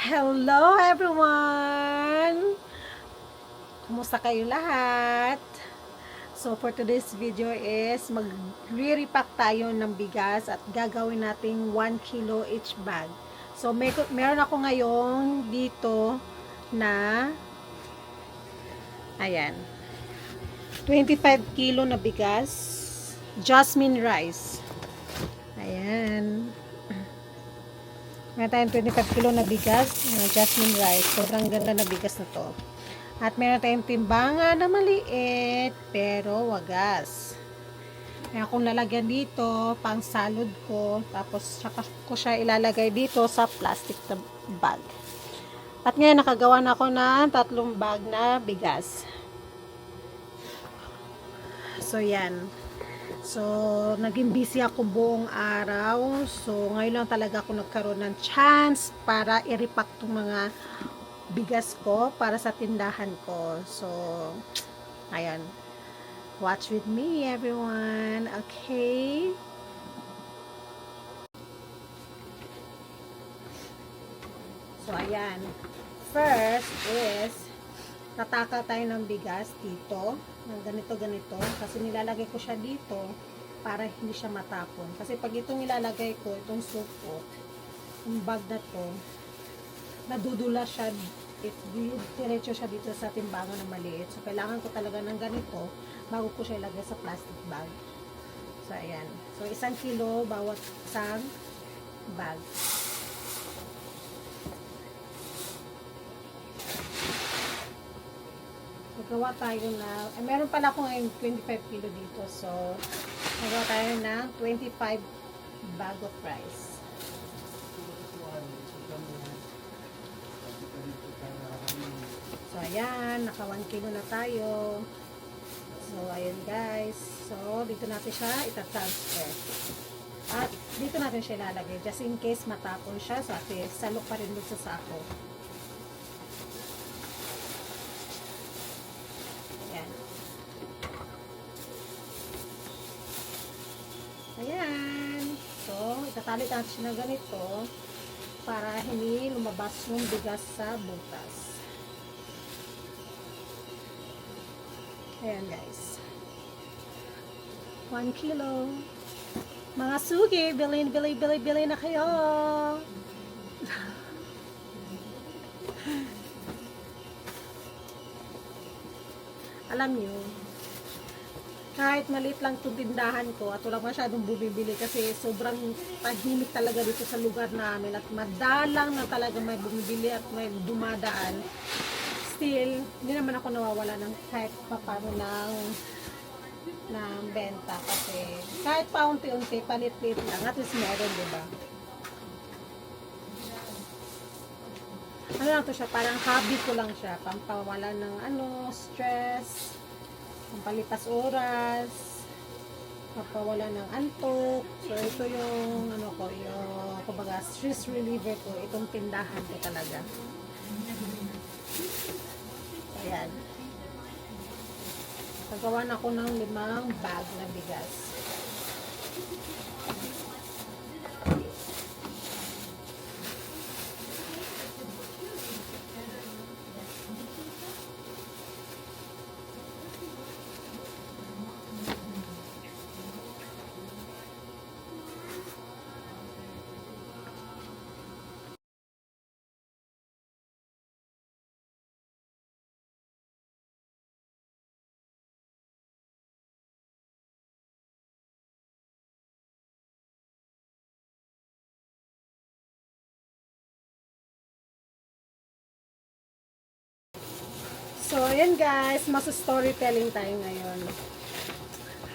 Hello everyone! Kumusta kayo lahat? So for today's video is magre-repack tayo ng bigas at gagawin nating 1 kilo each bag. So meron ako ngayong dito na ayan 25 kilo na bigas, jasmine rice. Ayan. Meron tayong 25 kilo na bigas, jasmine rice. Sobrang ganda na bigas na to. At meron tayong timbangan na maliit, pero wagas. Kaya kung lalagyan dito, pang salad ko, tapos saka ko siya ilalagay dito sa plastic na bag. At ngayon, nakagawa na ako ng 3 bag na bigas. So, yan. So, naging busy ako buong araw. So, ngayon lang talaga ako nagkaroon ng chance para i-repack itong mga bigas ko para sa tindahan ko. So, ayan. Watch with me, everyone. Okay? So, ayan. First is, tataka tayo ng bigas dito, ng ganito kasi nilalagay ko siya dito para hindi siya matapon, kasi pag itong nilalagay ko, itong supot, yung bag na to, nadudula siya, diretso siya dito sa timbangan na maliit. So kailangan ko talaga ng ganito bago ko siya ilagay sa plastic bag. So ayan, so 1 kilo bawat isang bag. Magawa tayo na, meron pala ako ngayon 25 kilo dito. So, magawa tayo ng 25 bag of rice. So, ayan, naka 1 kilo na tayo. So, ayan guys. So, dito natin siya itatransfer. At dito natin siya ilalagay. Just in case matapon siya, so at salok pa rin dun sa sako. Ayan. So, itatali natin siya na ganito para hindi lumabas yung bigas sa butas. Ayan guys. 1 kilo. Mga sugi, bili na kayo. Alam nyo, kahit maliit lang itong tindahan ko at wala masyadong bumibili kasi sobrang tahimik talaga dito sa lugar namin at madalang na talaga may bumibili at may dumadaan, still hindi naman ako nawawala ng kahit papano ng benta, kasi kahit paunti-unti, palit-lit lang, at least meron, diba? Ano lang to siya, parang hobby ko lang siya, pampawala ng stress, pampalipas oras, papawala ng antok. So ito yung yung kumbaga stress reliever ko, itong tindahan ko talaga. Ayan. Pagawa na ako ng 5 bag na bigas. So, ayan guys, mas storytelling tayo ngayon.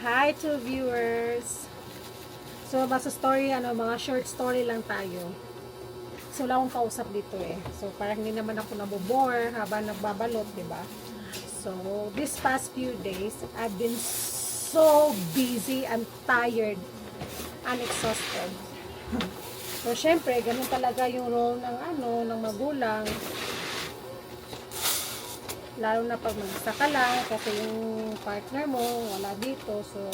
Hi to viewers. So, basta story, mga short story lang tayo. So, wala akong kausap dito eh. So, parang hindi naman ako nabobore habang nagbabalot, diba? So, this past few days, I've been so busy and tired and exhausted. So, syempre, ganun talaga yung role ng magulang. Lalo na pag mag-isa ka lang kasi yung partner mo wala dito. So,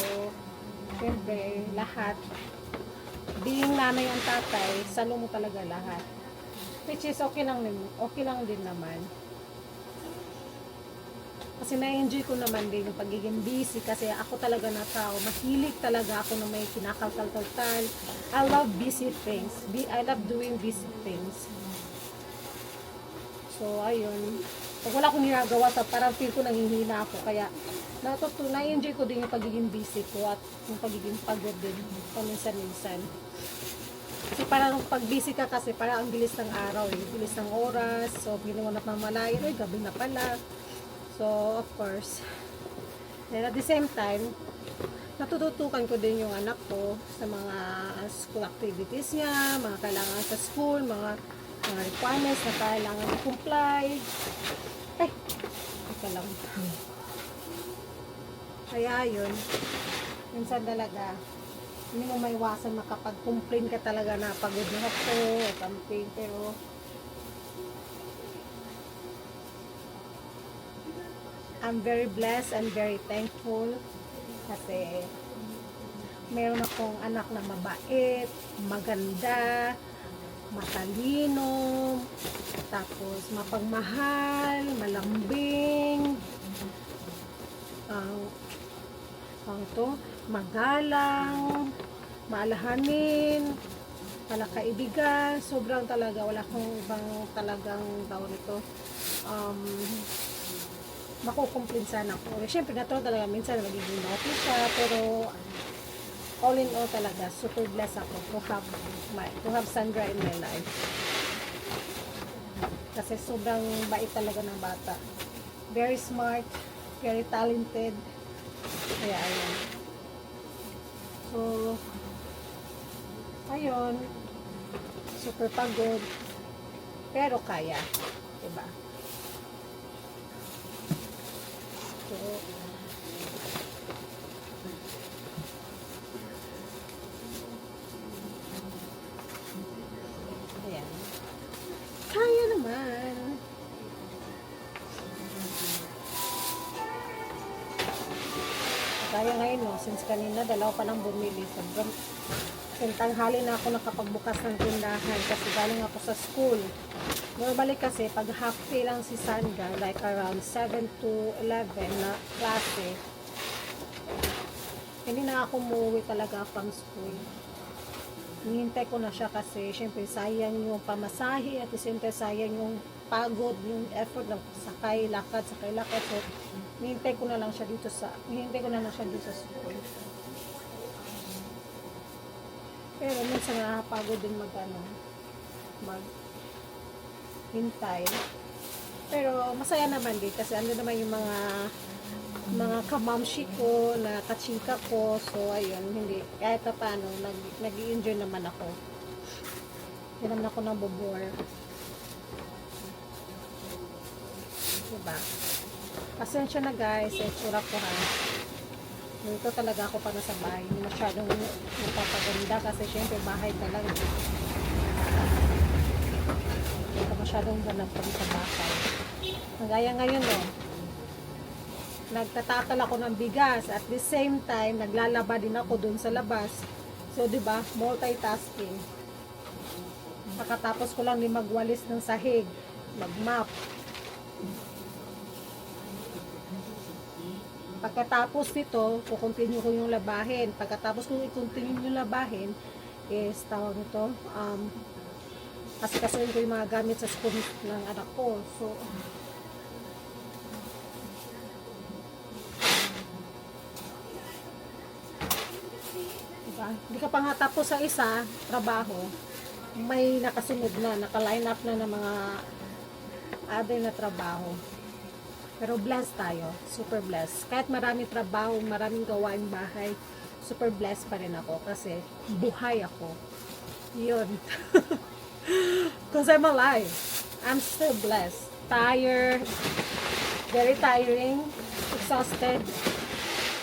syempre, lahat. Being nanay ang tatay, salo mo talaga lahat. Which is okay lang din naman. Kasi na-enjoy ko naman din yung pagiging busy kasi ako talaga na tao, mahilig talaga ako na may kinakalkal-kalkal. I love busy things. I love doing busy things. So, ayun. Pag wala akong ginagawa, parang feel ko nanghihina ako. Kaya, na-enjoy ko din yung pagiging busy ko at yung pagiging pagod din paminsan-minsan. Kasi parang pag busy ka kasi parang ang bilis ng araw eh. Bilis ng oras. So, ginawa na pamalayan. Ay, gabi na pala. So, of course. Then at the same time, natututukan ko din yung anak ko sa mga school activities niya, mga kailangan sa school, mga requirements na kailangan i-comply. Ay, ito lang. Kaya yun, minsan talaga, hindi mo maiwasan makapag-complain ka talaga na pagod na ako, o something, pero I'm very blessed and very thankful kasi meron akong anak na mabait, maganda, matalino, tapos mapagmahal, malambing, magalang, maalahanin, palakaibigan, sobrang talaga, wala akong ibang talagang tao nito. Makukumplin sana ako. Siyempre, natural talaga minsan magiging naughty siya, pero all in all talaga, super blessed ako to have Sandra in my life. Kasi sobrang bait talaga ng bata. Very smart, very talented. Kaya, ayun. So, ayun. Super pagod. Pero kaya. Diba? So, ayan. Kaya naman. Kaya ngayon, no, since kanina, dalawa pa lang bumili. Sobrang tanghali na ako nakapagbukas ng tindahan kasi galing ako sa school. Normally kasi, pag half day lang si Sandra, like around 7 to 11 na klase, hindi na ako umuwi talaga from school. Hinihintay ko na siya kasi, syempre, sayang yung pamasahe at siyempre, sayang yung pagod, yung effort ng sakay, lakad. So, hinihintay ko na lang siya dito sa school. Pero minsan nakakapagod din hintay. Pero masaya naman din kasi ando naman yung mga kamamshi ko na kachika ko. So ayun, hindi kahit pa paano nag-i-enjoy naman ako. Hindi naman ako nabobore. Diba? Pasensya na guys, itsura ko ha. Dito talaga ako pa nasa bahay. Hindi masyadong napapaganda kasi syempre bahay talaga. Hindi ka masyadong ganap pa sa bahay. Gaya ngayon no, nagtatakal ako ng bigas. At the same time, naglalaba din ako dun sa labas. So, diba, multitasking. Nakatapos ko lang din magwalis ng sahig, mag-mop. Pagkatapos nito, kukontinue ko yung labahin. Pagkatapos kong i-continue yung labahin, is tawag nito, kasi kasuin ko yung mga gamit sa school ng anak ko. So, diba? Hindi ka pa nga tapos sa isa, trabaho, may nakasunod na, naka-line up na ng mga other na trabaho. Pero blessed tayo, super blessed. Kahit maraming trabaho, maraming gawaing bahay, super blessed pa rin ako kasi buhay ako. Yun. Because I'm alive. I'm still blessed. Tired, very tiring, exhausted,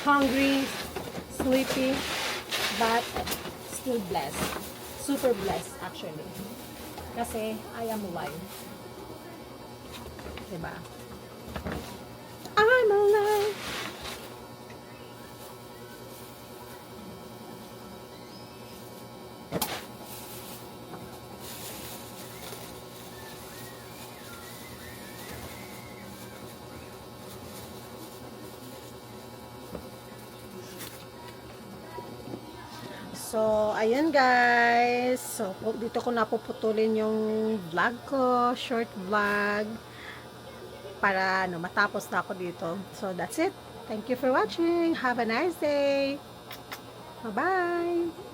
hungry, sleepy, but still blessed. Super blessed actually. Kasi I am alive. Diba? I'm alive. So, ayan guys. So, dito ko napuputulin yung vlog ko, short vlog, para matapos na ako dito. So, that's it. Thank you for watching. Have a nice day. Bye-bye.